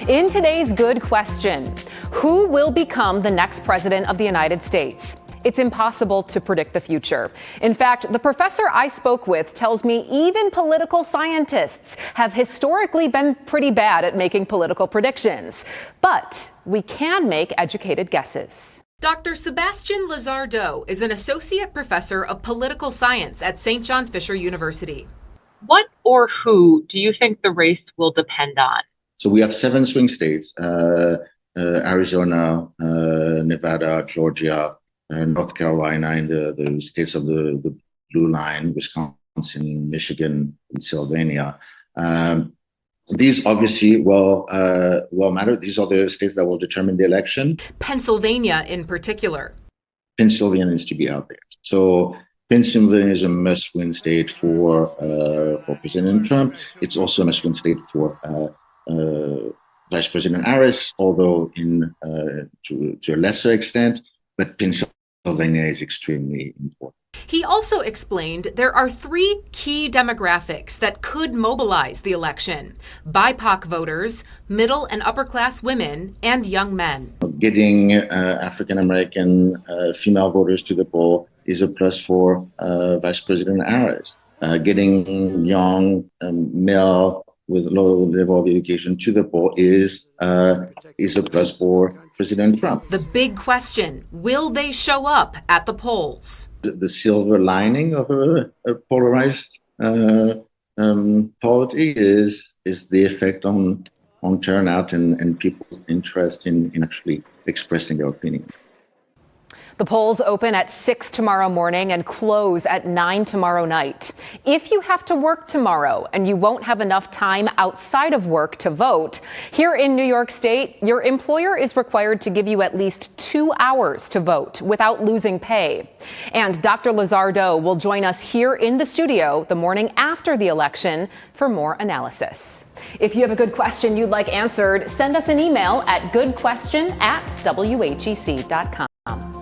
In today's Good Question, who will become the next president of the United States? It's impossible to predict the future. In fact, the professor I spoke with tells me even political scientists have historically been pretty bad at making political predictions. But we can make educated guesses. Dr. Sebastian Lizardo is an associate professor of political science at St. John Fisher University. What or who do you think the race will depend on? So we have 7 swing states, Arizona, Nevada, Georgia, North Carolina, and the states of the blue line, Wisconsin, Michigan, Pennsylvania. These obviously will matter. These are the states that will determine the election. Pennsylvania in particular. Pennsylvania needs to be out there. So Pennsylvania is a must-win state for President Trump. It's also a must-win state for Vice President Harris, although to a lesser extent. But Pennsylvania is extremely important. He also explained there are 3 key demographics that could mobilize the election: BIPOC voters, middle and upper class women, and young men. Getting African American female voters to the poll is a plus for Vice President Harris. Getting young male with low level of education to the poll is a plus for President Trump. The big question, will they show up at the polls? The silver lining of a polarized polity is the effect on turnout and people's interest in actually expressing their opinion. The polls open at 6 tomorrow morning and close at 9 tomorrow night. If you have to work tomorrow and you won't have enough time outside of work to vote, here in New York State, your employer is required to give you at least 2 hours to vote without losing pay. And Dr. Lizardo will join us here in the studio the morning after the election for more analysis. If you have a good question you'd like answered, send us an email at goodquestion@whec.com.